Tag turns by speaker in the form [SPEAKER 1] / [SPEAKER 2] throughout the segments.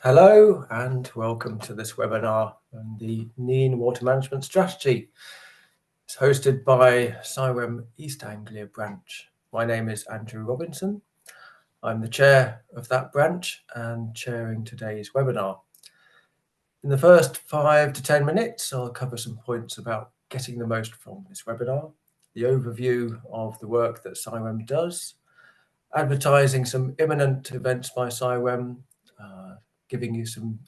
[SPEAKER 1] Hello and welcome to this webinar on the Nene Water Management Strategy. It's hosted by CIWEM East Anglia branch. My name is Andrew Robinson. I'm the chair of that branch and chairing today's webinar. In the first 5 to 10 minutes, I'll cover some points about getting the most from this webinar, the overview of the work that CIWEM does, advertising some imminent events by CIWEM, giving you some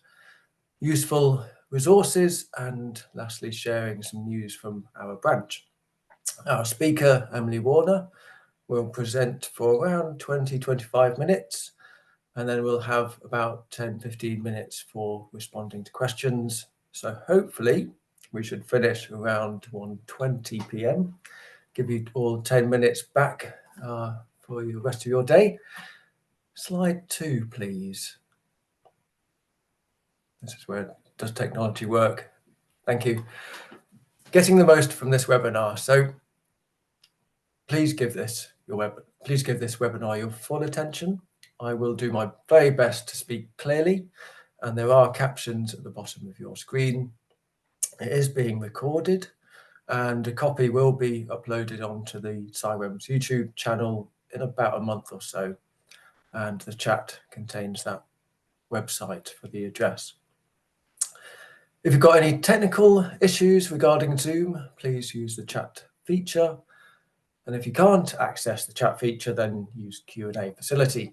[SPEAKER 1] useful resources, and lastly sharing some news from our branch. Our speaker, Emily Warner, will present for around 20-25 minutes, and then we'll have about 10-15 minutes for responding to questions. So hopefully we should finish around 1:20 p.m. Give you all 10 minutes back for the rest of your day. Slide 2, please. This is where does technology work? Thank you. Getting the most from this webinar. So please give this webinar your full attention. I will do my very best to speak clearly, and there are captions at the bottom of your screen. It is being recorded, and a copy will be uploaded onto the CIWEM's YouTube channel in about a month or so, and the chat contains that website for the address. If you've got any technical issues regarding Zoom, please use the chat feature. And if you can't access the chat feature, then use Q&A facility.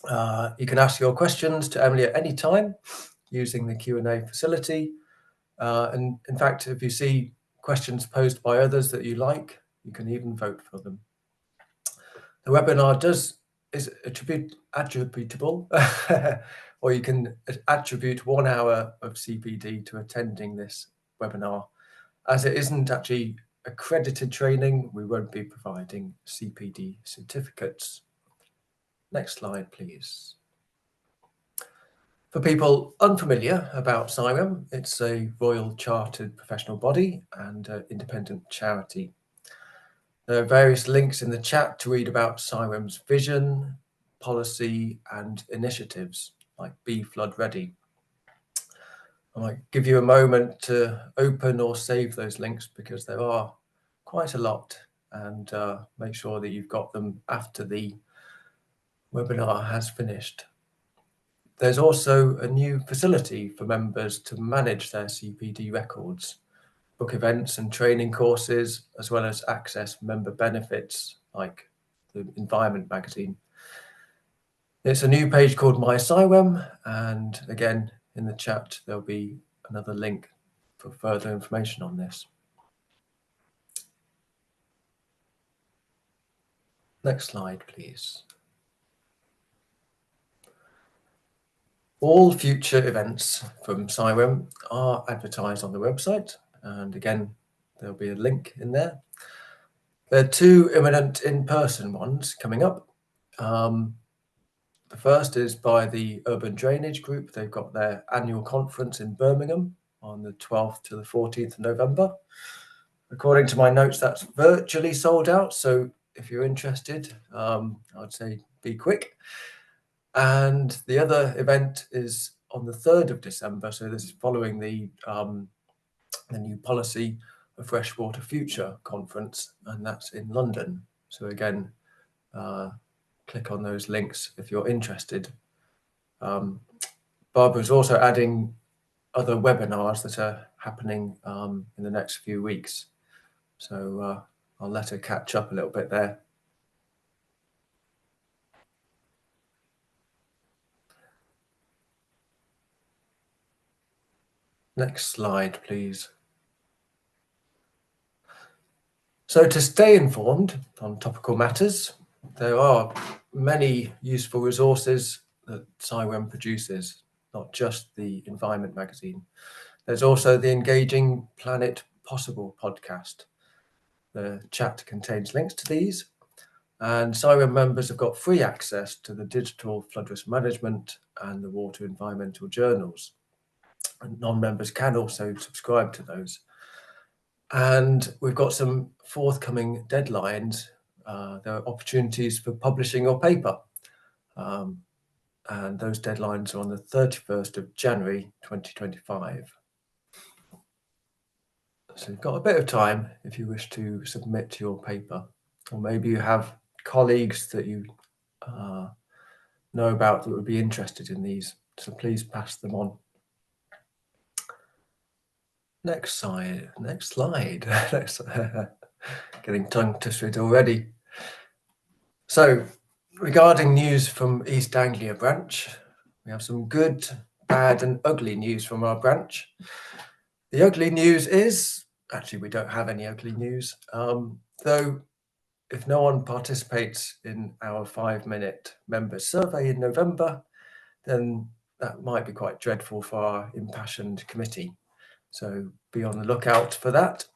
[SPEAKER 1] You can ask your questions to Emily at any time using the Q&A facility. And in fact, if you see questions posed by others that you like, you can even vote for them. The webinar is attributable, or you can attribute 1 hour of CPD to attending this webinar. As it isn't actually accredited training, we won't be providing CPD certificates. Next slide, please. For people unfamiliar about CIWEM, it's a Royal Chartered professional body and an independent charity. There are various links in the chat to read about CIWEM's vision, policy, and initiatives like Be Flood Ready. I might give you a moment to open or save those links because there are quite a lot, and make sure that you've got them after the webinar has finished. There's also a new facility for members to manage their CPD records, book events and training courses, as well as access member benefits like the Environment magazine. It's a new page called My CIWEM, and again, in the chat, there'll be another link for further information on this. Next slide, please. All future events from CIWEM are advertised on the website, and again, there'll be a link in there. There are 2 imminent in-person ones coming up. The first is by the Urban Drainage Group. They've got their annual conference in Birmingham on the 12th to the 14th of November. According to my notes, that's virtually sold out. So if you're interested, I'd say be quick. And the other event is on the 3rd of December. So this is following the new policy of Freshwater Future conference, and that's in London. So again, click on those links if you're interested. Barbara's also adding other webinars that are happening in the next few weeks. So I'll let her catch up a little bit there. Next slide, please. So to stay informed on topical matters, there are many useful resources that CIWEM produces, not just the Environment magazine. There's also the Engaging Planet Possible podcast. The chat contains links to these, and CIWEM members have got free access to the digital flood risk management and the water environmental journals. And non-members can also subscribe to those. And we've got some forthcoming deadlines. There are opportunities for publishing your paper. and those deadlines are on the 31st of January 2025. So you've got a bit of time if you wish to submit your paper, or maybe you have colleagues that you know about that would be interested in these, so please pass them on. Next slide. Getting tongue twisted already. So, regarding news from East Anglia branch, we have some good, bad and ugly news from our branch. The ugly news is, actually we don't have any ugly news, though if no one participates in our 5-minute member survey in November, then that might be quite dreadful for our impassioned committee. So be on the lookout for that.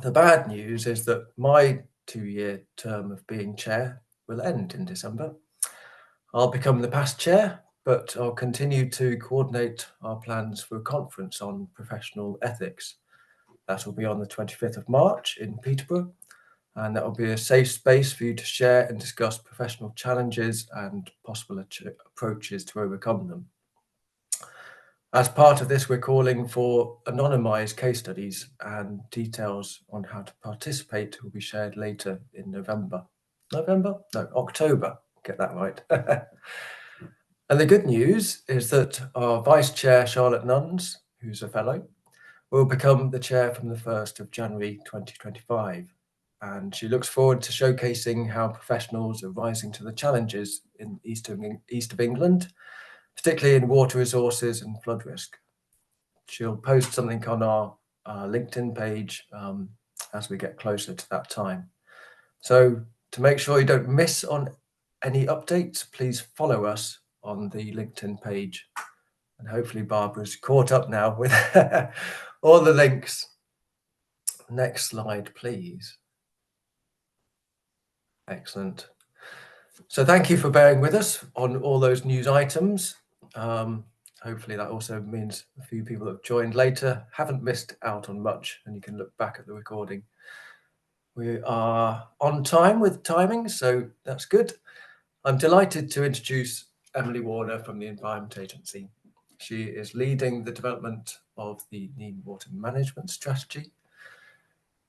[SPEAKER 1] The bad news is that my 2-year term of being chair will end in December. I'll become the past chair, but I'll continue to coordinate our plans for a conference on professional ethics. That will be on the 25th of March in Peterborough, and that will be a safe space for you to share and discuss professional challenges and possible approaches to overcome them. As part of this, we're calling for anonymised case studies, and details on how to participate will be shared later in October, get that right. And the good news is that our Vice Chair, Charlotte Nuns, who's a fellow, will become the chair from the 1st of January 2025. And she looks forward to showcasing how professionals are rising to the challenges in east of England, particularly in water resources and flood risk. She'll post something on our LinkedIn page as we get closer to that time. So to make sure you don't miss on any updates, please follow us on the LinkedIn page. And hopefully Barbara's caught up now with all the links. Next slide, please. Excellent. So thank you for bearing with us on all those news items. Hopefully that also means a few people that have joined later haven't missed out on much, and you can look back at the recording. We are on time with timing, so that's good. I'm delighted to introduce Emily Warner from the Environment Agency. She is leading the development of the Nene Water Management Strategy.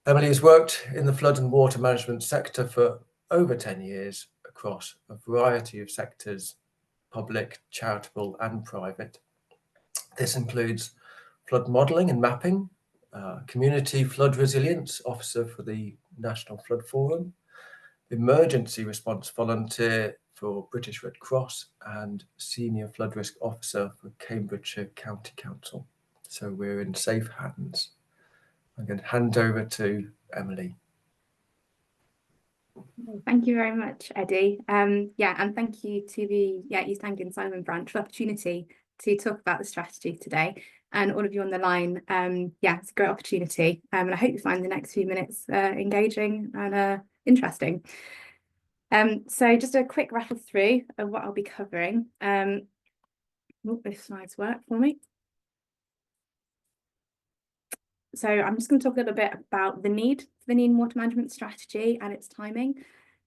[SPEAKER 1] Emily has worked in the flood and water management sector for over 10 years across a variety of sectors, public, charitable and private. This includes flood modelling and mapping, community flood resilience officer for the National Flood Forum, emergency response volunteer for British Red Cross, and senior flood risk officer for Cambridgeshire County Council. So we're in safe hands. I'm going to hand over to Emily.
[SPEAKER 2] Thank you very much, Eddie. And thank you to the East Anglian Simon branch for the opportunity to talk about the strategy today, and all of you on the line. It's a great opportunity, and I hope you find the next few minutes engaging and interesting. So just a quick rattle through of what I'll be covering. If slides work for me. So I'm just going to talk a little bit about the need for the Nene Water Management Strategy and its timing,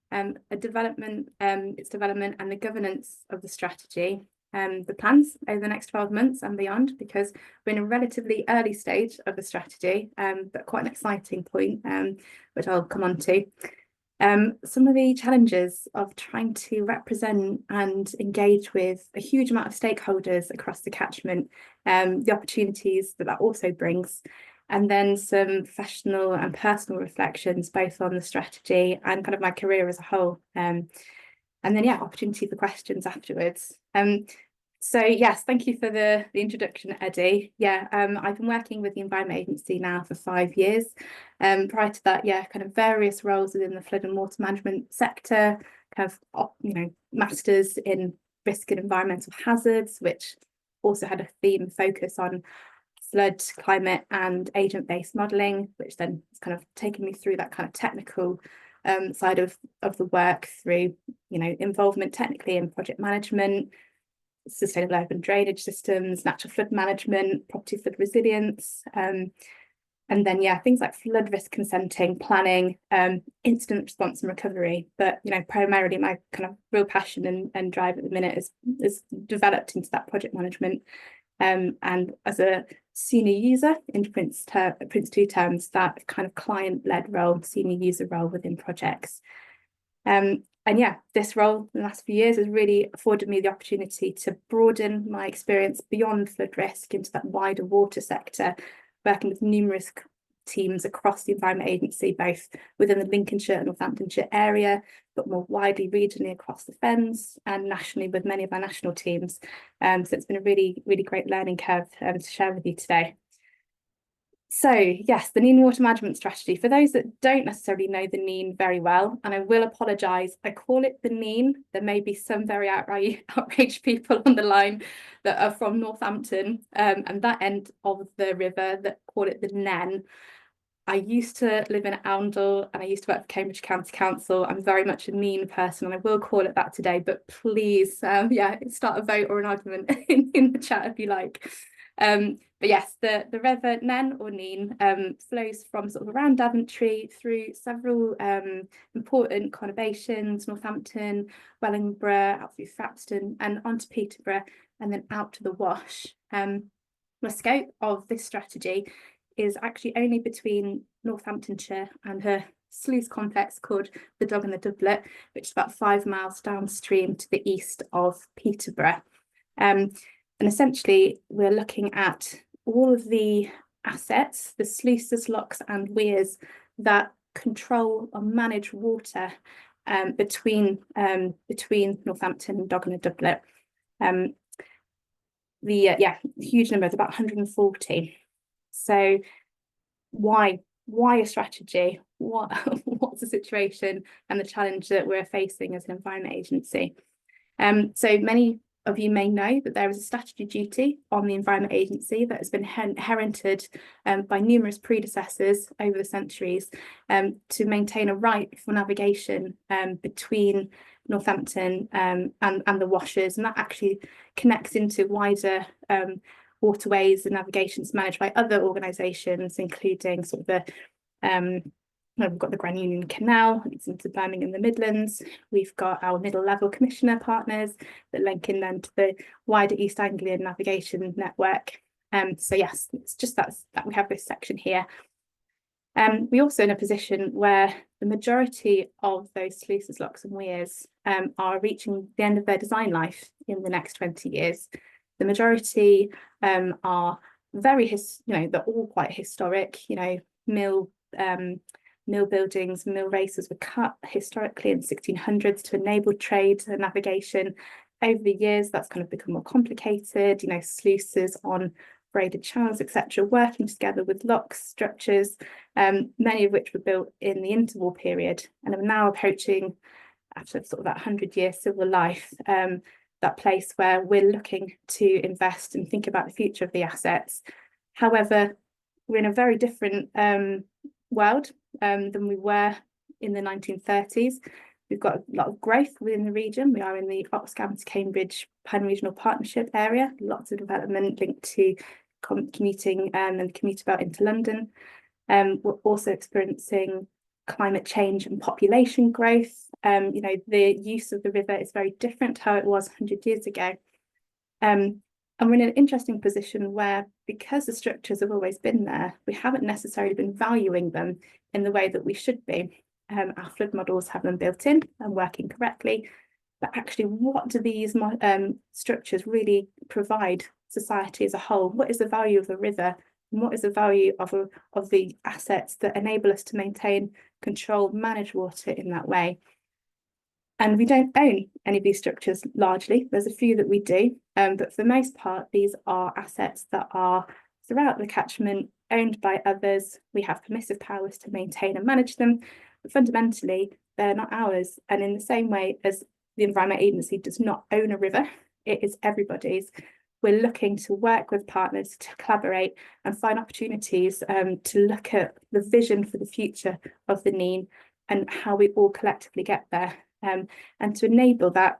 [SPEAKER 2] its development and the governance of the strategy, the plans over the next 12 months and beyond, because we're in a relatively early stage of the strategy, but quite an exciting point, which I'll come on to. Some of the challenges of trying to represent and engage with a huge amount of stakeholders across the catchment, the opportunities that also brings, and then some professional and personal reflections both on the strategy and kind of my career as a whole, and then opportunity for questions afterwards. So yes, thank you for the introduction, Eddie. I've been working with the Environment Agency now for 5 years. Prior to that, kind of various roles within the flood and water management sector, kind of masters in risk and environmental hazards, which also had a theme focus on flood, climate and agent-based modelling, which then has kind of taken me through that kind of technical side of the work, through involvement technically in project management, sustainable urban drainage systems, natural flood management, property flood resilience, And then, yeah, things like flood risk consenting, planning, incident response and recovery. But, you know, primarily my kind of real passion and drive at the minute is developed into that project management. And as a senior user in Prince 2 terms, that kind of client-led role, senior user role within projects. And yeah, this role in the last few years has really afforded me the opportunity to broaden my experience beyond flood risk into that wider water sector, working with numerous teams across the Environment Agency, both within the Lincolnshire and Northamptonshire area, but more widely regionally across the Fens and nationally with many of our national teams. So it's been a really, really great learning curve to share with you today. So yes, the Nene Water Management Strategy. For those that don't necessarily know the Nene very well, and I will apologise, I call it the Nene. There may be some very outraged people on the line that are from Northampton and that end of the river that call it the Nen. I used to live in Oundle and I used to work for Cambridge County Council. I'm very much a Nene person and I will call it that today, but please, yeah, start a vote or an argument in the chat if you like. But yes, the river Nen or Nene flows from sort of around Daventry through several important conurbations, Northampton, Wellingborough, out through Thrapston and onto Peterborough and then out to the Wash. The scope of this strategy is actually only between Northamptonshire and her sluice complex called the Dog and the Doublet, which is about 5 miles downstream to the east of Peterborough. And essentially, we're looking at all of the assets, the sluices, locks and weirs that control or manage water between Northampton and Dog and the Doublet. Huge number, it's about 140. So why a strategy? What's the situation and the challenge that we're facing as an environment agency? So many of you may know that there is a statutory duty on the Environment Agency that has been inherited by numerous predecessors over the centuries to maintain a right for navigation between Northampton and the Washes, and that actually connects into wider waterways and navigations managed by other organisations, including sort of the we've got the Grand Union Canal, it's into Birmingham and the Midlands. We've got our middle level commissioner partners that link in then to the wider East Anglian navigation network. So yes, it's just that we have this section here. We're also in a position where the majority of those sluices, locks and weirs are reaching the end of their design life in the next 20 years. The majority are very, they're all quite historic, mill buildings, mill races were cut historically in the 1600s to enable trade and navigation. Over the years, that's kind of become more complicated, sluices on braided channels, etc., working together with locks, structures, many of which were built in the interwar period and are now approaching, after sort of that 100-year civil life, that place where we're looking to invest and think about the future of the assets. However, we're in a very different world than we were in the 1930s. We've got a lot of growth within the region. We are in the Oxfam to Cambridge Pan-Regional Partnership area, lots of development linked to commuting and the commuter belt into London. We're also experiencing climate change and population growth. The use of the river is very different to how it was 100 years ago. And we're in an interesting position where, because the structures have always been there, we haven't necessarily been valuing them in the way that we should be. Our flood models have them built in and working correctly, but actually what do these structures really provide society as a whole? What is the value of the river? And what is the value of the assets that enable us to maintain, control, manage water in that way? And we don't own any of these structures largely. There's a few that we do, but for the most part, these are assets that are throughout the catchment, owned by others. We have permissive powers to maintain and manage them, but fundamentally, they're not ours. And in the same way as the Environment Agency does not own a river, it is everybody's. We're looking to work with partners to collaborate and find opportunities to look at the vision for the future of the Nene and how we all collectively get there. And to enable that,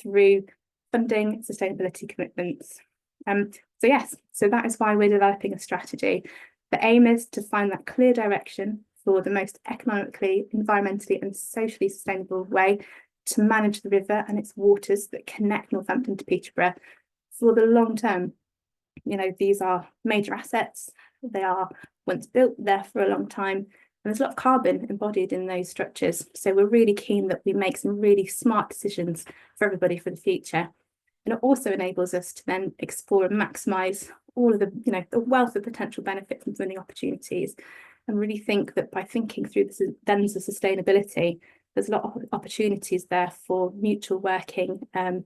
[SPEAKER 2] through funding, sustainability commitments. So that is why we're developing a strategy. The aim is to find that clear direction for the most economically, environmentally and socially sustainable way to manage the river and its waters that connect Northampton to Peterborough for the long term. You know, these are major assets. They are once built there for a long time, and there's a lot of carbon embodied in those structures. So we're really keen that we make some really smart decisions for everybody for the future. And it also enables us to then explore and maximise all of the, you know, the wealth of potential benefits and funding opportunities, and really think that by thinking through this lens of sustainability, there's a lot of opportunities there for mutual working and,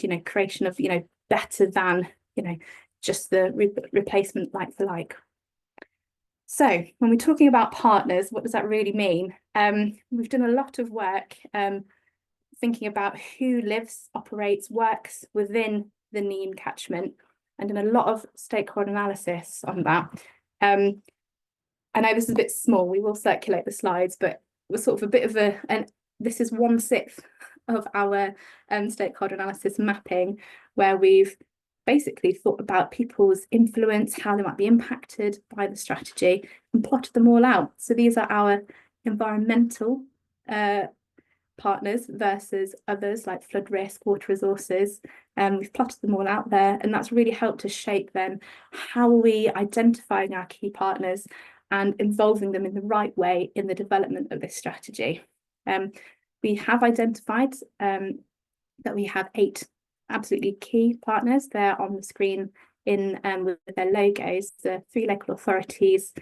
[SPEAKER 2] you know, creation of, you know, better than, you know, just the replacement like for like. So when we're talking about partners, what does that really mean? We've done a lot of work thinking about who lives, operates, works within the Nene catchment, and done a lot of stakeholder analysis on that. I know this is a bit small, we will circulate the slides, but we're sort of a bit of this is 1/6 of our stakeholder analysis mapping, where we've basically thought about people's influence, how they might be impacted by the strategy, and plotted them all out. So these are our environmental partners versus others like flood risk, water resources. We've plotted them all out there, and that's really helped to shape then how are we identifying our key partners and involving them in the right way in the development of this strategy. We have identified that we have 8 absolutely key partners. They're on the screen in with their logos: the 3 local authorities,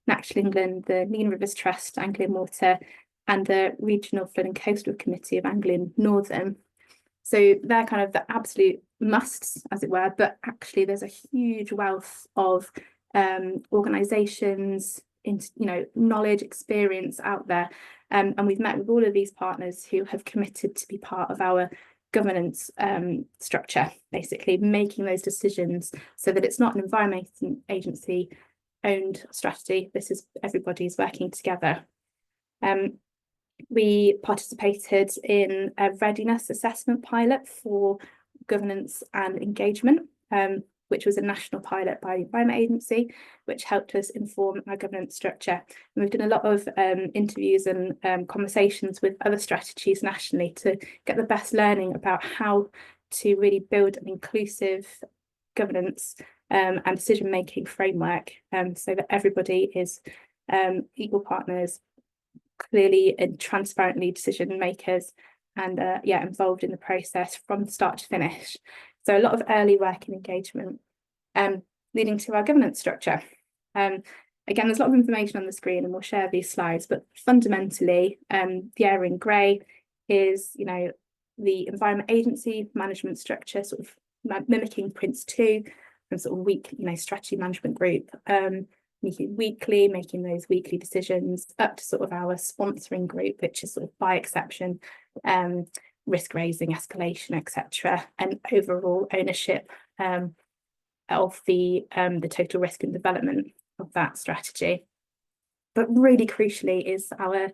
[SPEAKER 2] Natural England, the Nene Rivers Trust, Anglian Water, and the Regional Flood and Coastal Committee of Anglian Northern. So they're kind of the absolute musts, as it were, but actually there's a huge wealth of organisations, you know, knowledge, experience out there. And we've met with all of these partners who have committed to be part of our governance structure, basically making those decisions so that it's not an environment agency owned strategy. This is everybody's working together. We participated in a readiness assessment pilot for governance and engagement, which was a national pilot by the Environment Agency, which helped us inform our governance structure. And we've done a lot of interviews and conversations with other strategies nationally to get the best learning about how to really build an inclusive governance and decision-making framework, so that everybody is equal partners, clearly and transparently decision makers, and involved in the process from start to finish. So a lot of early work and engagement, leading to our governance structure. Again, there's a lot of information on the screen, and we'll share these slides, but fundamentally, the area in grey is, you know, the Environment Agency management structure, sort of mimicking Prince 2, and sort of weak, you know, strategy management group, meeting weekly, making those weekly decisions, up to sort of our sponsoring group, which is sort of by exception, risk raising, escalation, etc., and overall ownership of the total risk and development of that strategy. But really crucially is our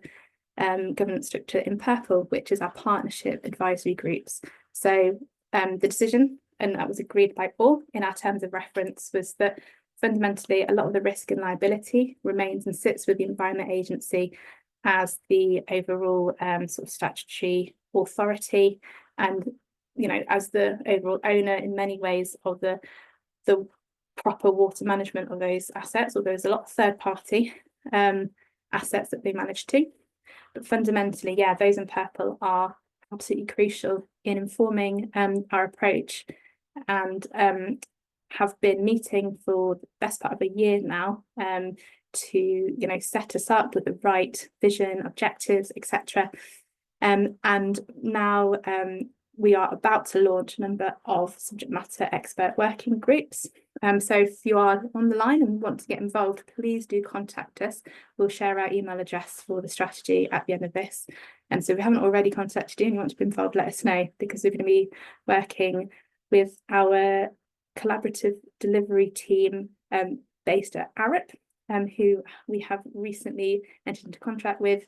[SPEAKER 2] governance structure in purple, which is our partnership advisory groups. So the decision, and that was agreed by all in our terms of reference, was that fundamentally a lot of the risk and liability remains and sits with the Environment Agency as the overall sort of statutory authority, and, you know, as the overall owner in many ways of the proper water management of those assets, although there's a lot of third-party assets that they manage too. But fundamentally, yeah, those in purple are absolutely crucial in informing our approach, and have been meeting for the best part of a year now to, you know, set us up with the right vision, objectives, etc. And now we are about to launch a number of subject matter expert working groups. So if you are on the line and want to get involved, please do contact us. We'll share our email address for the strategy at the end of this. And so if we haven't already contacted you and you want to be involved, let us know, because we're going to be working with our collaborative delivery team based at Arup, who we have recently entered into contract with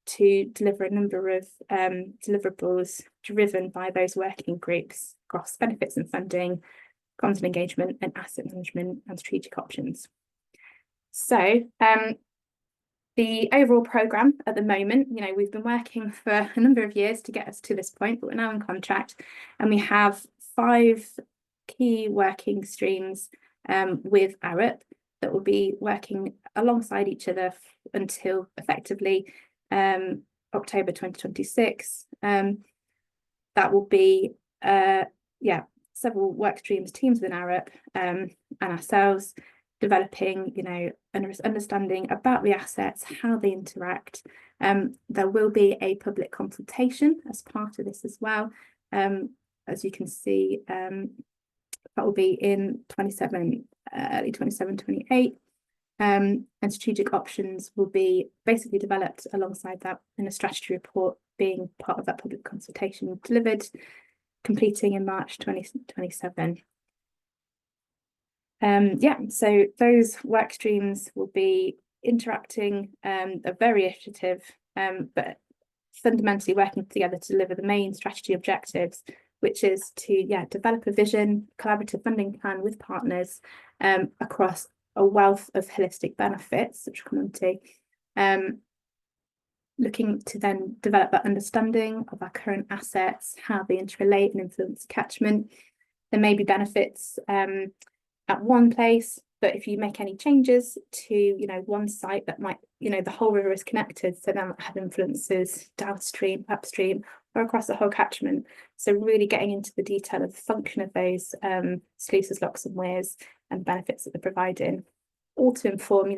[SPEAKER 2] to deliver a number of deliverables driven by those working groups across benefits and funding, comms and engagement, and asset management and strategic options. So the overall programme at the moment, we've been working for a number of years to get us to this point, but we're now in contract, and we have 5 key working streams with ARUP that will be working alongside each other until effectively October 2026. That will be several work streams, teams within ARUP and ourselves, developing, an understanding about the assets, how they interact. There will be a public consultation as part of this as well. As you can see, that will be in early 27, 28. And strategic options will be basically developed alongside that in a strategy report being part of that public consultation delivered, completing in March 2027. So those work streams will be interacting, are very iterative, but fundamentally working together to deliver the main strategy objectives, which is to develop a vision, collaborative funding plan with partners across a wealth of holistic benefits, which we'll come on to, looking to then develop that understanding of our current assets, how they interrelate and influence catchment. There may be benefits at one place, but if you make any changes to one site, that might, the whole river is connected, so that might have influences downstream, upstream, or across the whole catchment. So really getting into the detail of the function of those sluices, locks and weirs, and benefits that they're providing, all to inform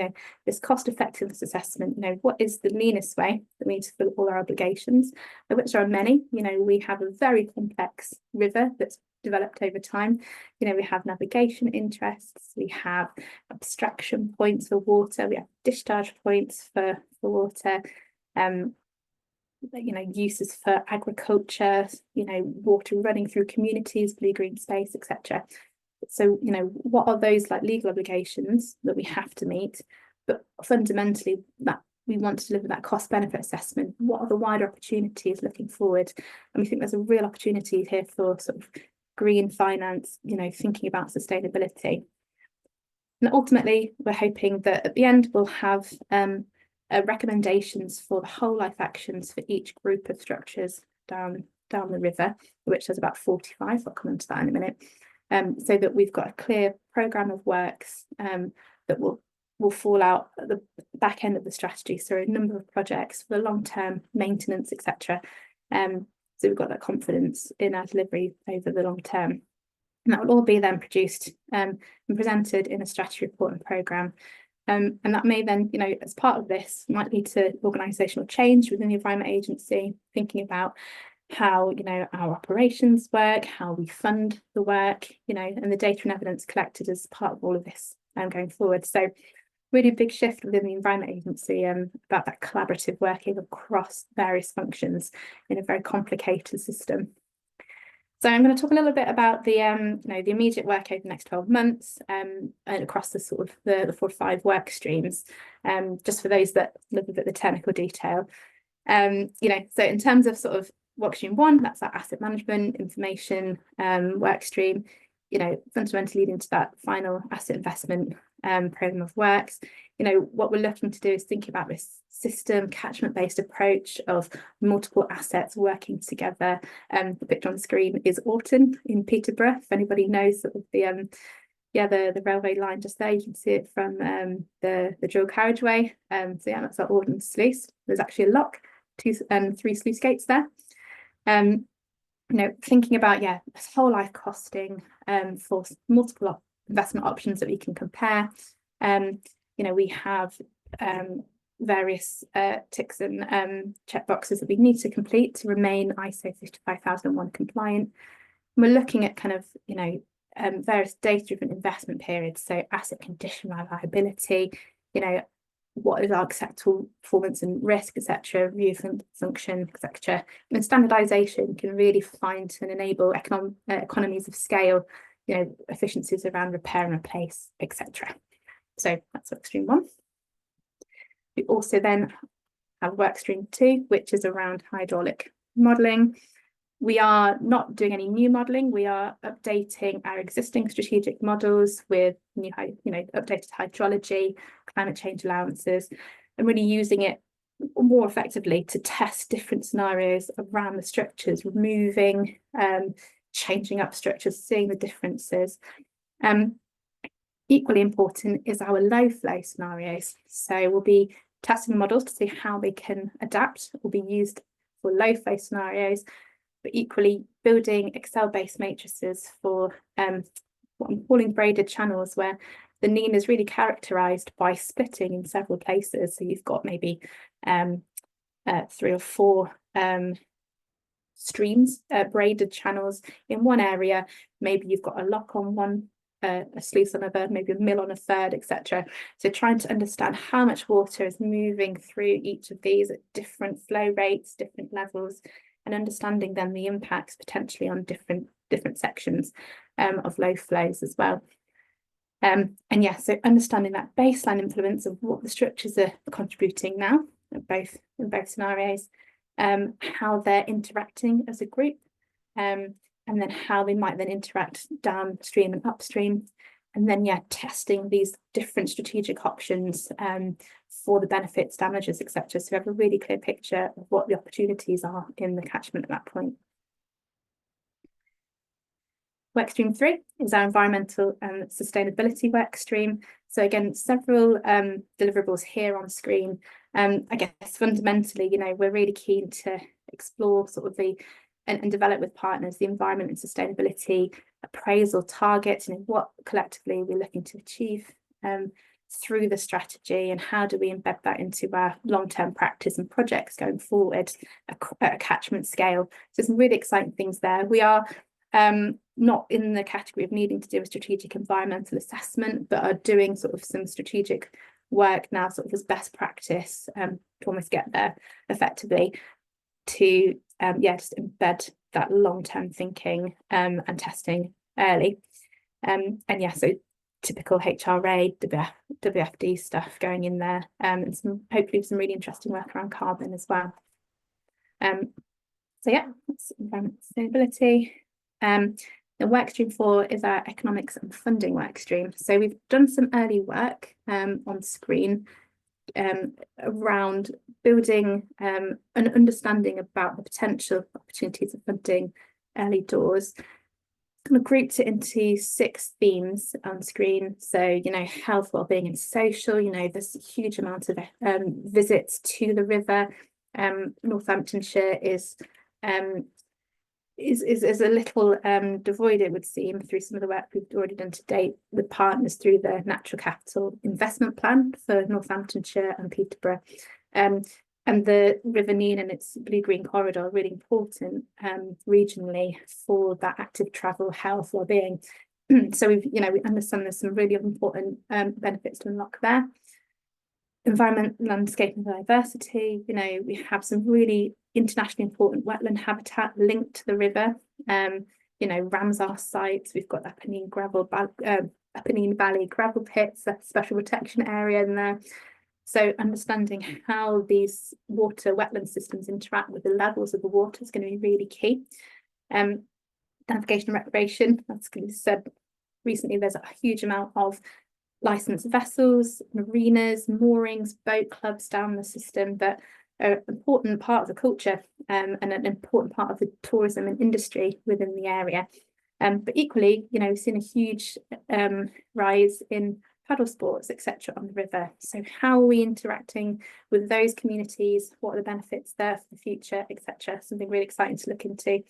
[SPEAKER 2] this cost effectiveness assessment. What is the meanest way that we need to fulfill all our obligations, of which there are many. We have a very complex river that's developed over time. We have navigation interests, we have abstraction points for water, we have discharge points for water, uses for agriculture, water running through communities, blue-green space, etc. So, what are those legal obligations that we have to meet? But fundamentally, that we want to deliver that cost benefit assessment. What are the wider opportunities looking forward? And we think there's a real opportunity here for sort of green finance, thinking about sustainability. And ultimately, we're hoping that at the end, we'll have recommendations for the whole life actions for each group of structures down the river, which there's about 45. I'll come on to that in a minute. So that we've got a clear programme of works that will fall out at the back end of the strategy. So a number of projects for the long-term maintenance, etc. So we've got that confidence in our delivery over the long term. And that will all be then produced and presented in a strategy report and programme. And that may then, as part of this, might lead to organisational change within the Environment Agency, thinking about how our operations work, how we fund the work, and the data and evidence collected as part of all of this going forward. So really big shift within the Environment Agency about that collaborative working across various functions in a very complicated system. So I'm going to talk a little bit about the the immediate work over the next 12 months and across the sort of the 4 or 5 work streams, just for those that look at the technical detail. So in terms of sort of work stream 1, that's our asset management information work stream, fundamentally leading to that final asset investment programme of works. What we're looking to do is think about this system catchment-based approach of multiple assets working together. The picture on the screen is Orton in Peterborough. If anybody knows sort of the railway line just there, you can see it from the dual carriageway. So that's our Orton sluice. There's actually a lock, 2 and 3 sluice gates there. Thinking about this whole life costing for multiple investment options that we can compare. We have various ticks and check boxes that we need to complete to remain ISO 55001 compliant. We're looking at kind of various data-driven investment periods, so asset condition reliability, what is our acceptable performance and risk, etc., review function, etc. And standardization can really find and enable economies of scale, efficiencies around repair and replace, etc. So that's work stream 1. We also then have work stream 2, which is around hydraulic modelling. We are not doing any new modelling. We are updating our existing strategic models with new, updated hydrology, climate change allowances, and really using it more effectively to test different scenarios around the structures, removing, changing up structures, seeing the differences. Equally important is our low flow scenarios. So we'll be testing models to see how they can adapt, will be used for low flow scenarios, but equally building Excel-based matrices for what I'm calling braided channels, where the Nene is really characterised by splitting in several places. So you've got maybe 3 or 4 streams, braided channels in one area. Maybe you've got a lock on one, a sluice on another, maybe a mill on a third, etc. So trying to understand how much water is moving through each of these at different flow rates, different levels, and understanding then the impacts potentially on different sections of low flows as well. And yeah, so understanding that baseline influence of what the structures are contributing now, in both scenarios, how they're interacting as a group, and then how they might then interact downstream and upstream, and then yeah, testing these different strategic options for the benefits, damages, etc. So we have a really clear picture of what the opportunities are in the catchment at that point. Workstream 3 is our environmental and sustainability workstream. So again, several deliverables here on screen. I guess fundamentally, we're really keen to explore sort of and develop with partners the environment and sustainability appraisal targets, what collectively we're looking to achieve through the strategy, and how do we embed that into our long-term practice and projects going forward at a catchment scale. So some really exciting things there. We are not in the category of needing to do a strategic environmental assessment, but are doing sort of some strategic work now sort of as best practice to almost get there effectively to just embed that long-term thinking and testing early. And yeah, so typical HRA, WFD stuff going in there, and hopefully some really interesting work around carbon as well. So yeah, that's environment sustainability. The workstream 4 is our economics and funding workstream. So we've done some early work on screen around building an understanding about the potential opportunities of funding early doors. Kind of grouped it into 6 themes on screen. So, health, wellbeing and social, there's a huge amount of visits to the river. Northamptonshire is a little devoid, it would seem, through some of the work we've already done to date with partners through the Natural Capital Investment Plan for Northamptonshire and Peterborough. And the River Nene and its blue-green corridor are really important regionally for that active travel, health, well-being. So we understand there's some really important benefits to unlock there. Environment, landscape and diversity, we have some really internationally important wetland habitat linked to the river. Ramsar sites, we've got Apennine Valley gravel pits, a special protection area in there. So understanding how these water wetland systems interact with the levels of the water is going to be really key. Navigation and recreation, as we said recently, there's a huge amount of licensed vessels, marinas, moorings, boat clubs down the system that are an important part of the culture and an important part of the tourism and industry within the area. But equally, we've seen a huge rise in paddle sports, etc. on the river. So how are we interacting with those communities? What are the benefits there for the future, etc. Something really exciting to look into,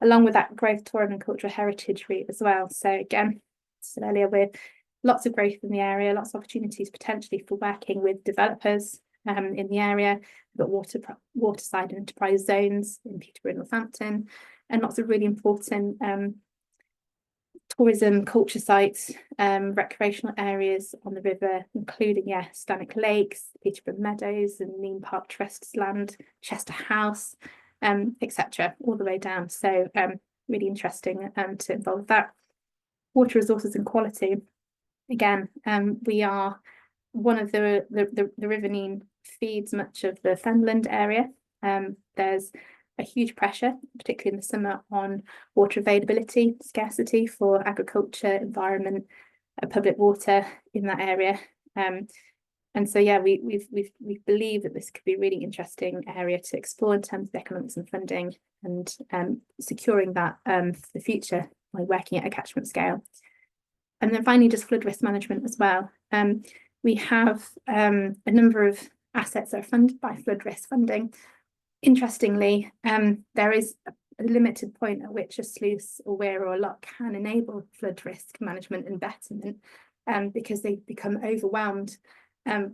[SPEAKER 2] along with that growth tourism and cultural heritage route as well. So again, as I said earlier, with lots of growth in the area, lots of opportunities potentially for working with developers in the area. We've got waterside and enterprise zones in Peterborough and Northampton, and lots of really important tourism, culture sites, recreational areas on the river, including, Stanwick Lakes, Peterborough Meadows and Nene Park Trust's land, Chester House, etc., all the way down. So really interesting to involve that. Water resources and quality. Again, we are one of the River Nene feeds much of the Fenland area. There's a huge pressure, particularly in the summer, on water availability, scarcity for agriculture, environment, public water in that area. And so, yeah, we believe that this could be a really interesting area to explore in terms of economics and funding, and securing that for the future by working at a catchment scale. And then finally, just flood risk management as well. We have a number of assets that are funded by flood risk funding. Interestingly, there is a limited point at which a sluice or weir or a lock can enable flood risk management and betterment, because they become overwhelmed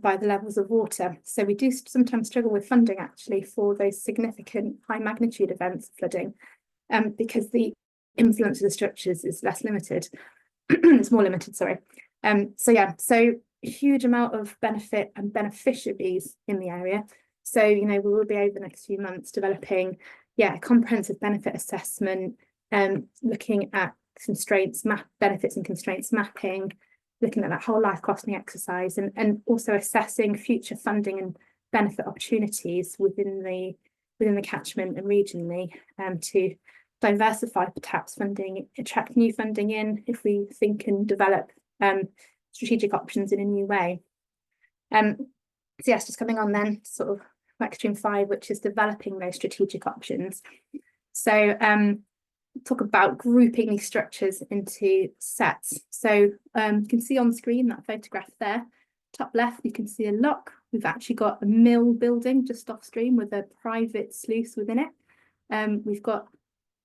[SPEAKER 2] by the levels of water. So we do sometimes struggle with funding actually for those significant high magnitude events of flooding, because the influence of the structures is less limited. It's more limited, sorry. So yeah, so huge amount of benefit and beneficiaries in the area. So, you know, we will be over the next few months developing, yeah, a comprehensive benefit assessment, looking at constraints, benefits and constraints mapping, looking at that whole life costing exercise, and also assessing future funding and benefit opportunities within the catchment and regionally, to diversify perhaps funding, attract new funding in if we think and develop strategic options in a new way. So yes, just coming on then, sort of work stream 5, which is developing those strategic options. So talk about grouping these structures into sets. So you can see on screen that photograph there. Top left, you can see a lock. We've actually got a mill building just off stream with a private sluice within it. We've got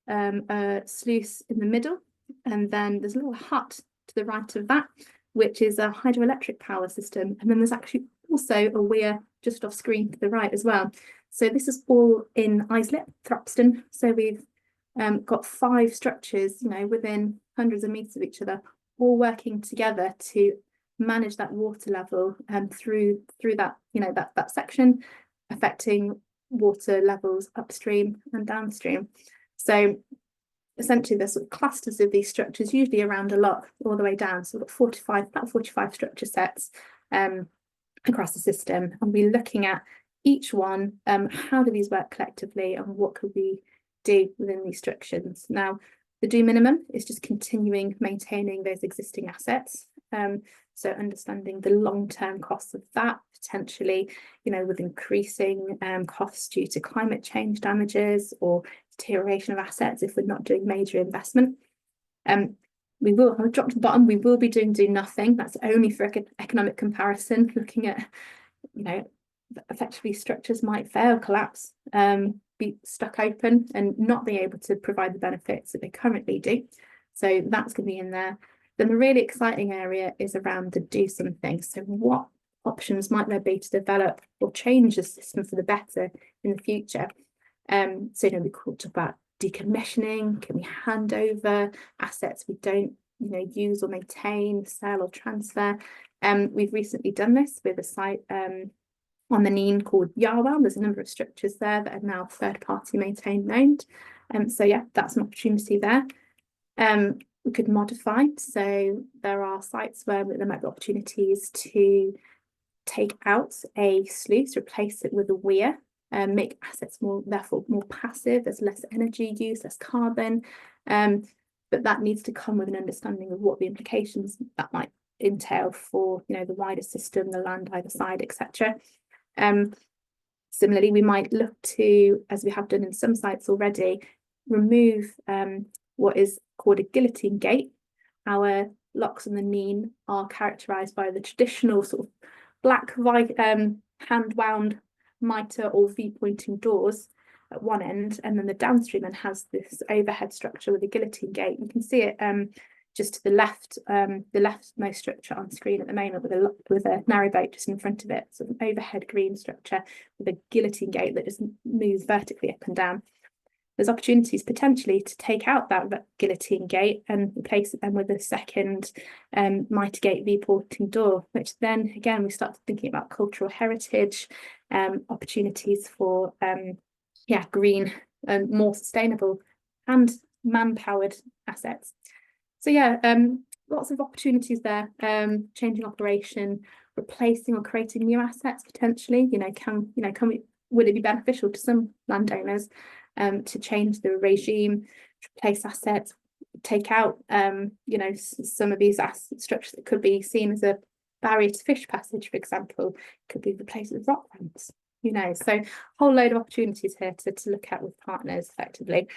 [SPEAKER 2] a sluice in the middle, and then there's a little hut to the right of that, which is a hydroelectric power system. And then there's actually also a weir just off screen to the right as well. So this is all in Islip, Thropston. So we've got 5 structures, you know, within hundreds of meters of each other, all working together to manage that water level through that, you know, that section, affecting water levels upstream and downstream. So essentially there's sort of clusters of these structures, usually around a lock all the way down. So we've got about 45 structure sets across the system, and we're looking at each one, how do these work collectively and what could we do within these structures. Now, the do minimum is just continuing maintaining those existing assets. So understanding the long-term costs of that, potentially, you know, with increasing costs due to climate change damages or deterioration of assets if we're not doing major investment. We will, I'll drop to the bottom, we will be doing do nothing. That's only for economic comparison, looking at, you know, effectively structures might fail, collapse, be stuck open and not be able to provide the benefits that they currently do. So that's going to be in there. Then the really exciting area is around the do something. So what options might there be to develop or change the system for the better in the future? So, you know, we could talk about decommissioning. Can we hand over assets we don't, you know, use or maintain, sell or transfer? We've recently done this with a site on the Nene called Yarwell. There's a number of structures there that are now third-party maintained and owned. So yeah, that's an opportunity there. We could modify. So there are sites where there might be opportunities to take out a sluice, replace it with a weir, make assets therefore more passive. There's less energy use, less carbon, but that needs to come with an understanding of what the implications that might entail for, you know, the wider system, the land either side, etc. Similarly, we might look to, as we have done in some sites already, remove what is called a guillotine gate. Our locks on the Nene are characterised by the traditional sort of black hand wound mitre or V-pointing doors at one end, and then the downstream end has this overhead structure with a guillotine gate. You can see it just to the leftmost structure on screen at the moment, with a narrow boat just in front of it. So an overhead green structure with a guillotine gate that just moves vertically up and down. There's opportunities potentially to take out that guillotine gate and replace it then with a second mitre gate V-pointing door, which then again we start thinking about cultural heritage, opportunities for green and more sustainable and man-powered assets. So yeah, lots of opportunities there. Changing operation, replacing or creating new assets potentially. Would it be beneficial to some landowners to change the regime, replace assets, take out some of these asset structures that could be seen as a barrier to fish passage, for example, could be replaced with rock ramps. So a whole load of opportunities here to look at with partners effectively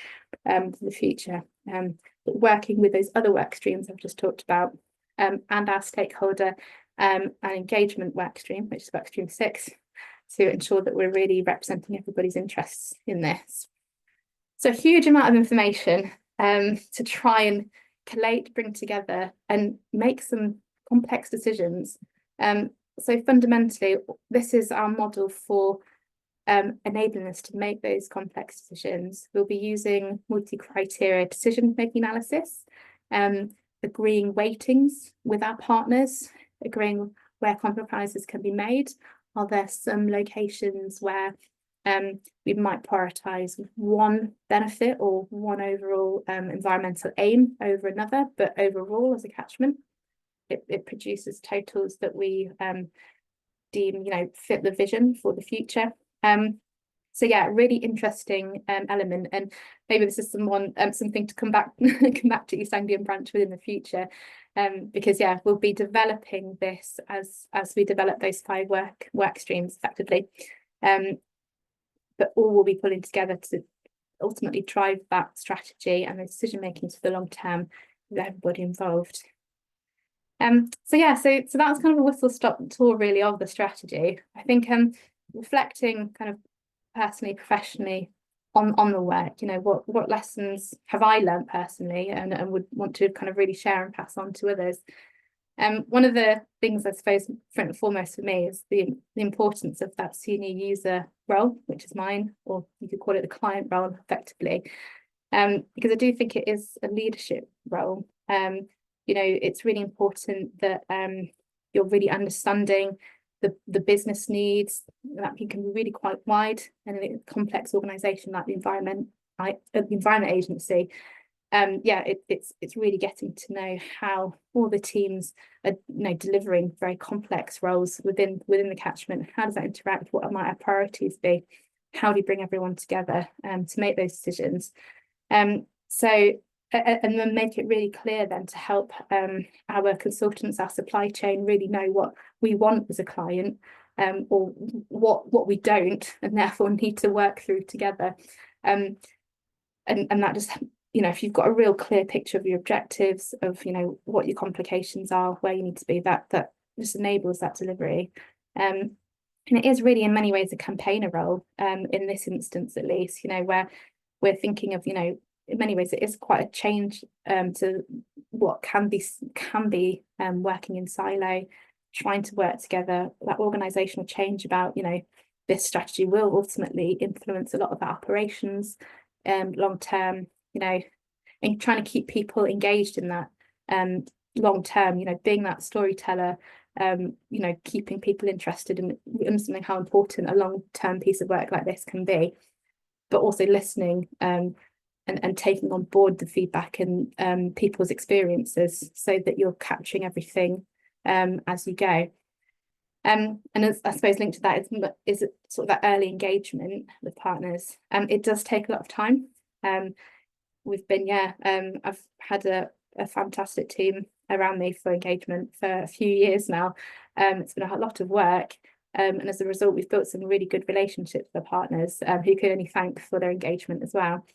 [SPEAKER 2] for the future. But working with those other work streams I've just talked about, and our stakeholder and engagement work stream, which is work stream 6, to ensure that we're really representing everybody's interests in this. So a huge amount of information to try and collate, bring together and make some complex decisions. So fundamentally, this is our model for enabling us to make those complex decisions. We'll be using multi-criteria decision-making analysis, agreeing weightings with our partners, agreeing where compromises can be made. Are there some locations where we might prioritise one benefit or one overall environmental aim over another, but overall as a catchment, it produces totals that we deem, fit the vision for the future. So yeah, really interesting element, and maybe this is something to come back to East Anglian branch within the future, because yeah, we'll be developing this as we develop those 5 work streams effectively, but all will be pulling together to ultimately drive that strategy and the decision making for the long term with everybody involved. So yeah, so that was kind of a whistle-stop tour really of the strategy. I think reflecting kind of personally, professionally on the work, what lessons have I learned personally and would want to kind of really share and pass on to others. One of the things I suppose front and foremost for me is the importance of that senior user role, which is mine, or you could call it the client role effectively, because I do think it is a leadership role. It's really important that you're really understanding the business needs. That can be really quite wide, and in a complex organisation like the Environment Agency. It's really getting to know how all the teams are delivering very complex roles within the catchment. How does that interact? What might our priorities be? How do you bring everyone together to make those decisions? And then make it really clear then to help our consultants, our supply chain really know what we want as a client, or what we don't, and therefore need to work through together. And that just, if you've got a real clear picture of your objectives, of what your complications are, where you need to be, that just enables that delivery. And it is really in many ways a campaigner role, in this instance at least, where we're thinking of, in many ways it is quite a change to what can be working in silo, trying to work together. That organisational change about this strategy will ultimately influence a lot of our operations long term, and trying to keep people engaged in that long term, being that storyteller, keeping people interested in understanding how important a long term piece of work like this can be, but also listening and taking on board the feedback and people's experiences, so that you're capturing everything as you go. And as I suppose linked to that is sort of that early engagement with partners. It does take a lot of time. We've been, I've had a fantastic team around me for engagement for a few years now. It's been a lot of work. And as a result, we've built some really good relationships with our partners who can only thank for their engagement as well.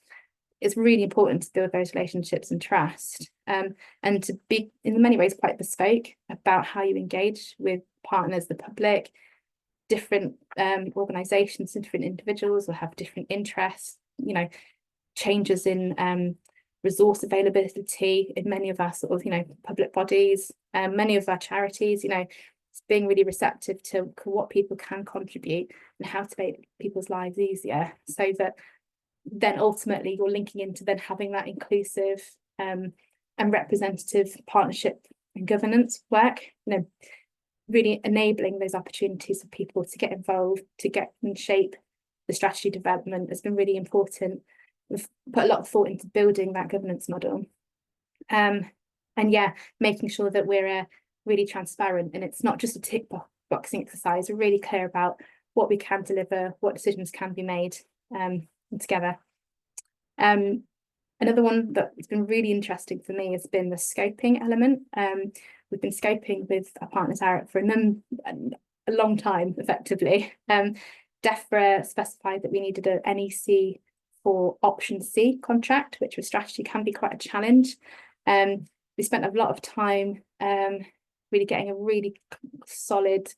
[SPEAKER 2] It's really important to build those relationships and trust, and to be in many ways quite bespoke about how you engage with partners, the public. Different organisations and different individuals will have different interests, changes in resource availability in many of our sort of, public bodies, many of our charities, it's being really receptive to what people can contribute and how to make people's lives easier, so that then ultimately you're linking into then having that inclusive and representative partnership and governance work, really enabling those opportunities for people to get involved, to get and shape the strategy development has been really important. We've put a lot of thought into building that governance model, and making sure that we're really transparent, and it's not just a tick boxing exercise. We're really clear about what we can deliver, what decisions can be made together. Another one that's been really interesting for me has been the scoping element. We've been scoping with our partners Arup for a long time, effectively. DEFRA specified that we needed an NEC for option C contract, which with strategy can be quite a challenge. We spent a lot of time really getting a really solid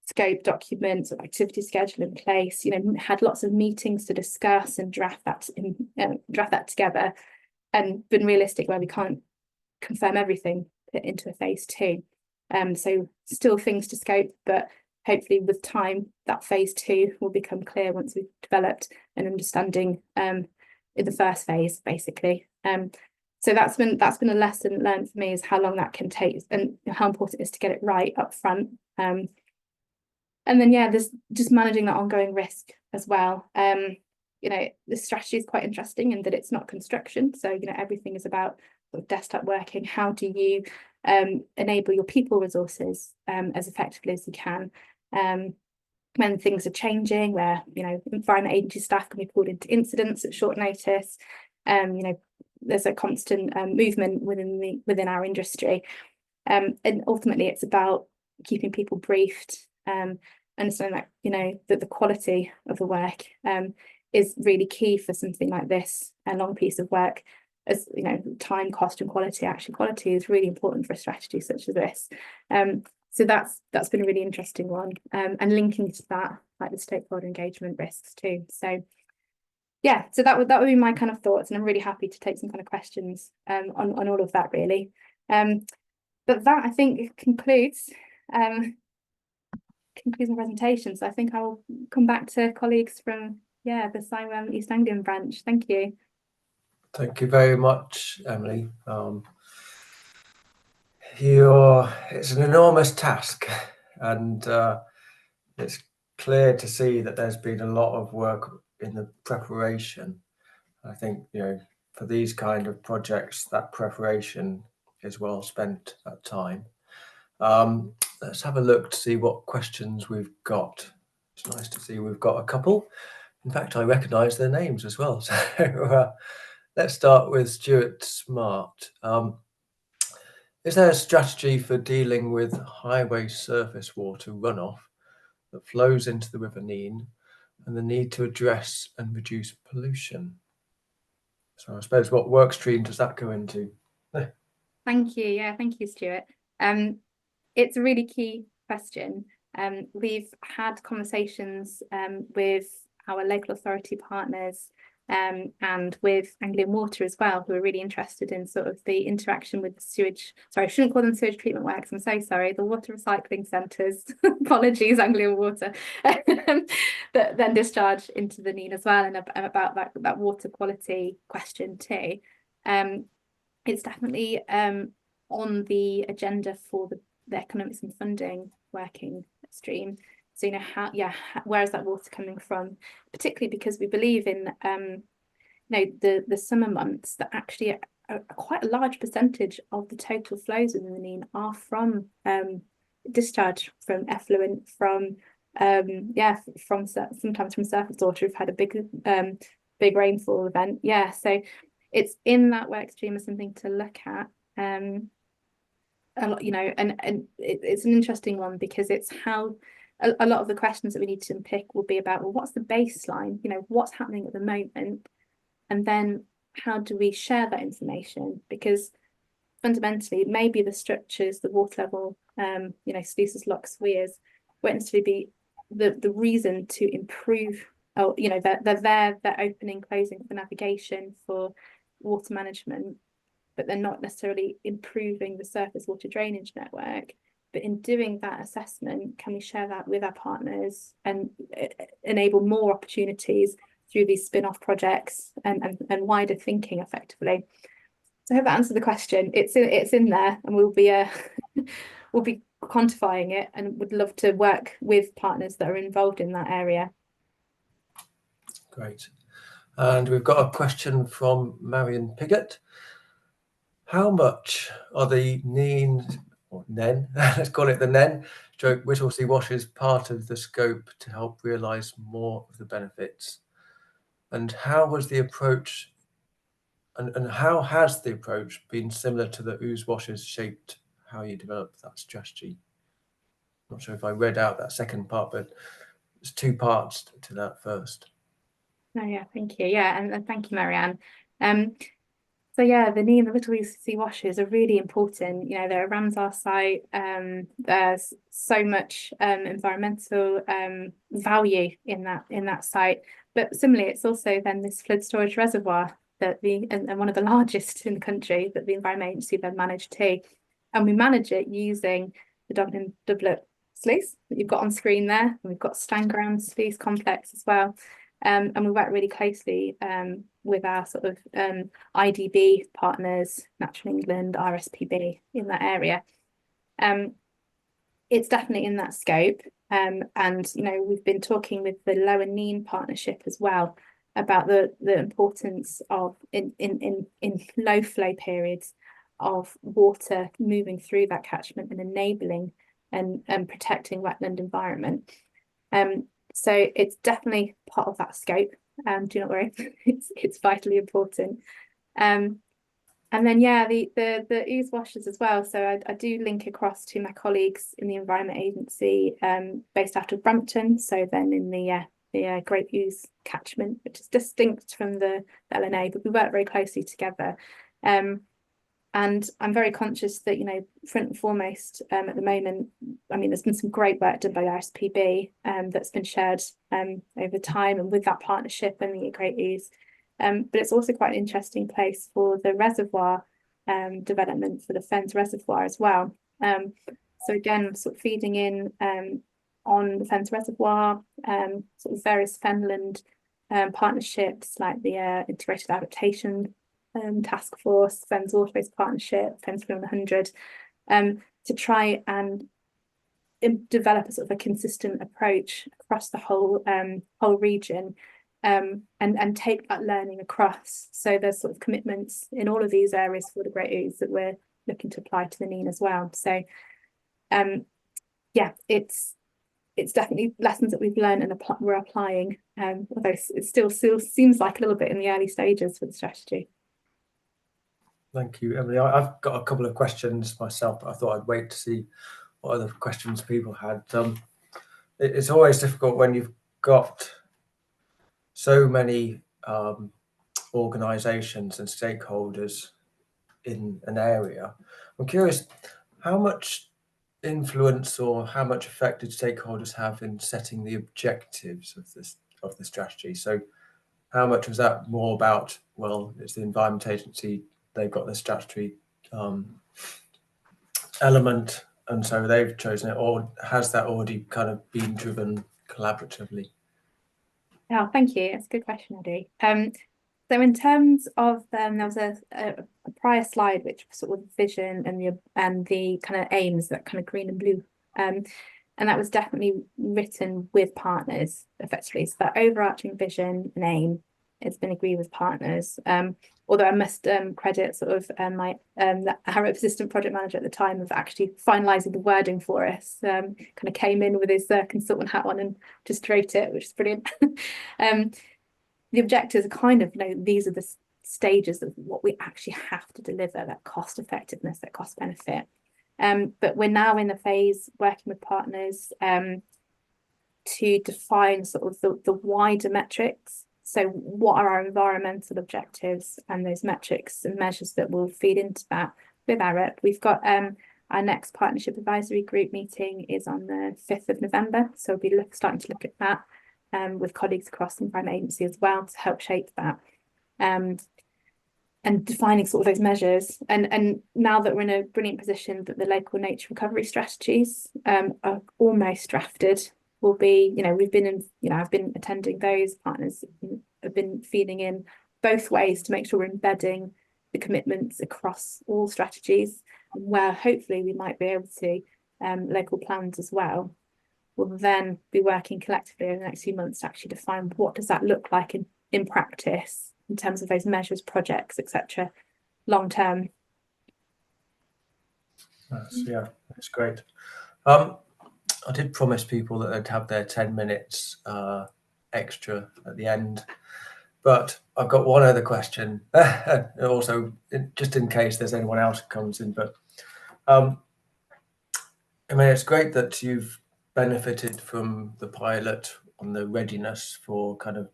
[SPEAKER 2] scope documents or activity schedule in place, had lots of meetings to discuss and draft that together, and been realistic where we can't confirm everything into a phase 2. So still things to scope, but hopefully with time that phase 2 will become clear once we've developed an understanding in the first phase, basically. So that's been a lesson learned for me, is how long that can take and how important it is to get it right up front. And then there's just managing that ongoing risk as well. This strategy is quite interesting in that it's not construction, so everything is about sort of desktop working. How do you enable your people resources as effectively as you can when things are changing, where environment agency staff can be pulled into incidents at short notice. There's a constant movement within our industry, and ultimately it's about keeping people briefed, understanding that the quality of the work is really key for something like this, a long piece of work. As time, cost and quality. Actually, quality is really important for a strategy such as this. So that's been a really interesting one, and linking to that, like the stakeholder engagement risks too. So so that would be my kind of thoughts, and I'm really happy to take some kind of questions on all of that, really. But that, I think, concludes my presentation. So I think I'll come back to colleagues from the Simon East Anglian branch. Thank you.
[SPEAKER 1] Thank you very much, Emily. It's an enormous task, and it's clear to see that there's been a lot of work in the preparation. I think, for these kind of projects, that preparation is well spent time. Let's have a look to see what questions we've got. It's nice to see we've got a couple. In fact, I recognise their names as well. So let's start with Stuart Smart. Is there a strategy for dealing with highway surface water runoff that flows into the River Nene, and the need to address and reduce pollution? So I suppose, what work stream does that go into?
[SPEAKER 2] Thank you. Thank you, Stuart. It's a really key question. We've had conversations with our local authority partners and with Anglian Water as well, who are really interested in sort of the interaction with the sewage. Sorry, I shouldn't call them sewage treatment works. I'm so sorry. The water recycling centres. Apologies, Anglian Water. That then discharge into the Nene as well, and about that water quality question too. It's definitely on the agenda for the economics and funding working stream. So where is that water coming from? Particularly because we believe in the summer months, that actually quite a large percentage of the total flows within the Nene are from discharge from effluent, from sometimes from surface water. We've had a big rainfall event. So it's in that work stream as something to look at. A lot, and it's an interesting one, because it's how a lot of the questions that we need to unpick will be about, well, what's the baseline? What's happening at the moment, and then how do we share that information? Because fundamentally, maybe the structures, the water level, sluices, locks, weirs, won't necessarily be the reason to improve. They're opening, closing for navigation, for water management, but they're not necessarily improving the surface water drainage network. But in doing that assessment, can we share that with our partners and enable more opportunities through these spin-off projects and wider thinking effectively? So I hope that answered the question. It's in there, and we'll be quantifying it, and would love to work with partners that are involved in that area.
[SPEAKER 1] Great. And we've got a question from Marion Piggott. How much are the Nene, or NEN, let's call it the NEN, Whittlesea washes, part of the scope to help realise more of the benefits? And how was the approach, and how has the approach been similar to the ooze washes shaped how you developed that strategy? Not sure if I read out that second part, but there's two parts to that first.
[SPEAKER 2] Oh yeah, thank you. Yeah, and thank you, Marianne. So yeah, the knee and the little sea washes are really important. You know, they're a Ramsar site. There's so much environmental value in that site. But similarly, it's also then this flood storage reservoir that and one of the largest in the country that the Environment Agency then managed too. And we manage it using the Dublin Doublet sluice that you've got on screen there. And we've got Stangram sluice complex as well. And we work really closely with our sort of IDB partners, Natural England, RSPB in that area. It's definitely in that scope. And you know, we've been talking with the Lower Nene partnership as well about the importance of in low flow periods of water moving through that catchment and enabling and protecting wetland environment. So it's definitely part of that scope. Do not worry, it's vitally important. And then yeah, the ooze washers as well. So I do link across to my colleagues in the Environment Agency based out of Brampton. So then in the Great Ooze catchment, which is distinct from the LNA, but we work very closely together. And I'm very conscious that, you know, front and foremost at the moment, I mean, there's been some great work done by RSPB that's been shared over time and with that partnership and the Great Ooze. But it's also quite an interesting place for the reservoir development for the Fens Reservoir as well. So again, sort of feeding in on the Fens Reservoir, sort of various Fenland partnerships like the Integrated Adaptation Task Force, Fens Waterways Partnership, Fens 100, to try and develop a sort of a consistent approach across the whole region, and take that learning across. So there's sort of commitments in all of these areas for the Great Ooze that we're looking to apply to the Nene as well. So yeah, it's definitely lessons that we've learned and we're applying, although it still seems like a little bit in the early stages for the strategy.
[SPEAKER 1] Thank you, Emily. I've got a couple of questions myself, but I thought I'd wait to see what other questions people had. It's always difficult when you've got so many organisations and stakeholders in an area. I'm curious, how much influence or how much effect did stakeholders have in setting the objectives of the strategy? So how much was that more about, well, it's the Environment Agency, they've got the statutory element and so they've chosen it, or has that already kind of been driven collaboratively?
[SPEAKER 2] Oh, thank you. That's a good question, Eddie. So in terms of there was a prior slide which was sort of vision and the kind of aims, that kind of green and blue, and that was definitely written with partners effectively. So that overarching vision and aim has been agreed with partners. Although I must credit sort of our assistant project manager at the time of actually finalising the wording for us. Kind of came in with his consultant hat on and just wrote it, which is brilliant. The objectives are kind of, you know, these are the stages of what we actually have to deliver, that cost effectiveness, that cost benefit. But we're now in the phase working with partners to define sort of the wider metrics. So what are our environmental objectives and those metrics and measures that will feed into that with our rep? We've got our next partnership advisory group meeting is on the 5th of November. So we'll be starting to look at that with colleagues across the Environment Agency as well to help shape that. And defining sort of those measures. And now that we're in a brilliant position that the local nature recovery strategies are almost drafted, will be, you know, we've been in, you know, I've been attending those, partners have been feeding in both ways to make sure we're embedding the commitments across all strategies, and where hopefully we might be able to local plans as well. We'll then be working collectively over the next few months to actually define what does that look like in practice in terms of those measures, projects, etc., long term.
[SPEAKER 1] Yeah, that's great. I did promise people that they'd have their 10 minutes extra at the end. But I've got one other question, also just in case there's anyone else who comes in. But I mean, it's great that you've benefited from the pilot on the readiness for kind of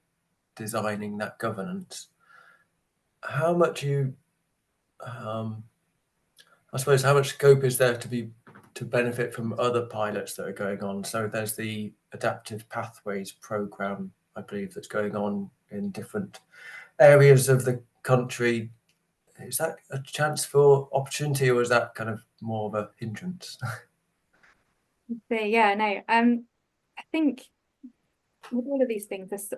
[SPEAKER 1] designing that governance. How much I suppose, how much scope is there to benefit from other pilots that are going on? So there's the Adaptive Pathways program, I believe, that's going on in different areas of the country. Is that a chance for opportunity, or is that kind of more of a hindrance?
[SPEAKER 2] So yeah, no, I think with all of these things, there's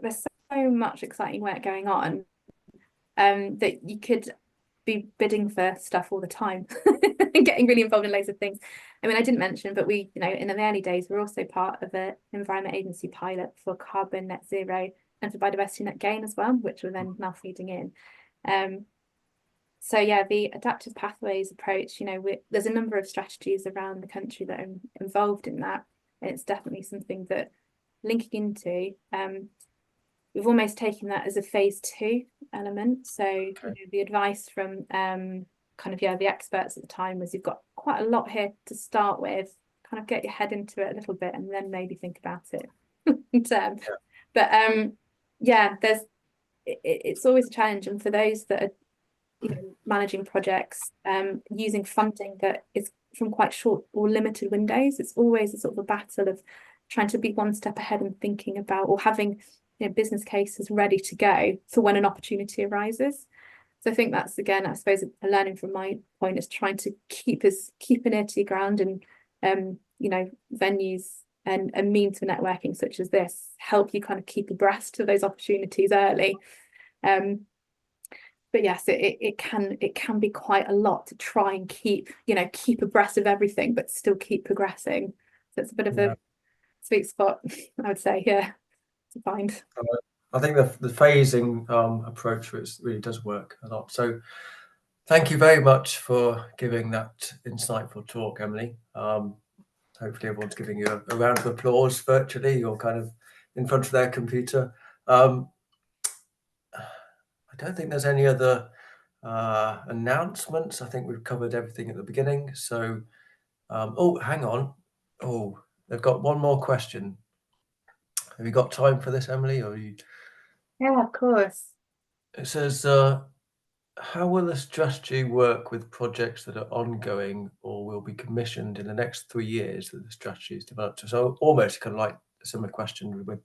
[SPEAKER 2] so much exciting work going on, that you could be bidding for stuff all the time and getting really involved in loads of things. I mean, I didn't mention, but we, in the early days, we're also part of an Environment Agency pilot for carbon net zero and for biodiversity net gain as well, which we're then now feeding in. So yeah, the adaptive pathways approach, there's a number of strategies around the country that are involved in that. And it's definitely something that linking into, we've almost taken that as a phase 2 element. So the advice from the experts at the time was, you've got quite a lot here to start with, kind of get your head into it a little bit and then maybe think about it. But it's always a challenge, and for those that are managing projects, using funding that is from quite short or limited windows, it's always a sort of a battle of trying to be one step ahead and thinking about, or having business cases ready to go for when an opportunity arises. So I think that's, again, I suppose, a learning from my point, is trying to keep an ear to the ground, and venues and means for networking such as this help you kind of keep abreast of those opportunities early. But yes, it can be quite a lot to try and keep abreast of everything, but still keep progressing. So it's a bit of a sweet spot, I would say, to find.
[SPEAKER 1] I think the phasing approach really does work a lot. So thank you very much for giving that insightful talk, Emily. Hopefully everyone's giving you a round of applause virtually, or kind of in front of their computer. I don't think there's any other announcements. I think we've covered everything at the beginning. So, oh, hang on. Oh, they've got one more question. Have you got time for this, Emily? Or you?
[SPEAKER 2] Yeah, of course.
[SPEAKER 1] It says, how will the strategy work with projects that are ongoing or will be commissioned in the next 3 years that the strategy is developed? So almost kind of like a similar question with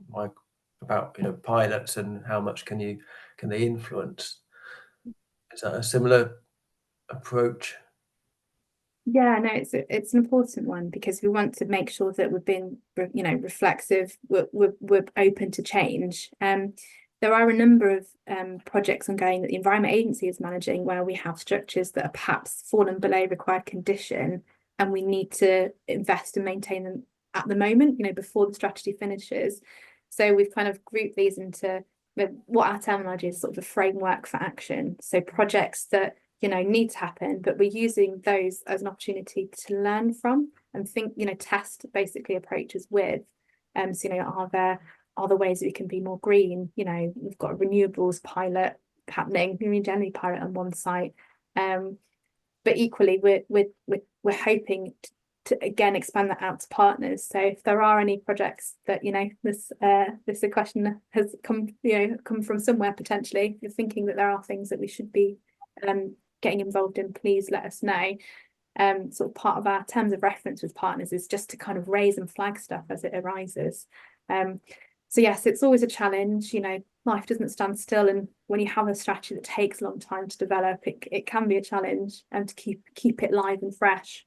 [SPEAKER 1] Mike about pilots and how much can they influence? Is that a similar approach?
[SPEAKER 2] Yeah, no, it's an important one, because we want to make sure that we're being reflexive, we're open to change. There are a number of projects ongoing that the Environment Agency is managing, where we have structures that are perhaps fallen below required condition, and we need to invest and maintain them at the moment, before the strategy finishes. So we've kind of grouped these into what our terminology is, sort of a framework for action. So projects that need to happen, but we're using those as an opportunity to learn from and think, test basically approaches with. So are there ways that we can be more green? We've got a renewables pilot happening, generally pilot on one site, but equally we're hoping to again expand that out to partners. So if there are any projects that this question has come from somewhere, potentially, if you're thinking that there are things that we should be getting involved in, please let us know. Sort of part of our terms of reference with partners is just to kind of raise and flag stuff as it arises. So yes, it's always a challenge. Life doesn't stand still, and when you have a strategy that takes a long time to develop, it can be a challenge, and to keep it live and fresh.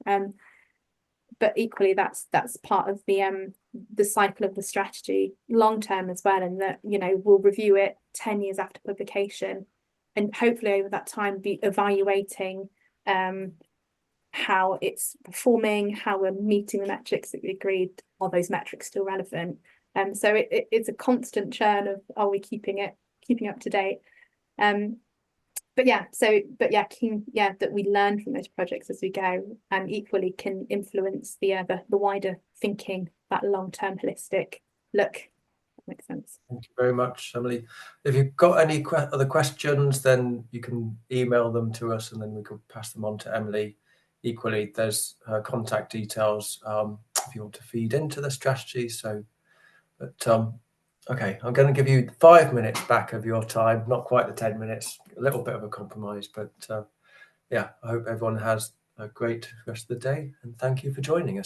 [SPEAKER 2] But equally, that's part of the cycle of the strategy long term as well, and that we'll review it 10 years after publication, and hopefully over that time be evaluating how it's performing, how we're meeting the metrics that we agreed. Are those metrics still relevant? So it's a constant churn of, are we keeping up to date? Keen that we learn from those projects as we go, and equally can influence the wider thinking, that long-term holistic look Makes sense.
[SPEAKER 1] Thank you very much, Emily. If you've got any other questions, then you can email them to us and then we could pass them on to Emily. Equally, there's her contact details if you want to feed into the strategy. So, but okay, I'm going to give you 5 minutes back of your time, not quite the 10 minutes, a little bit of a compromise, but yeah, I hope everyone has a great rest of the day and thank you for joining us.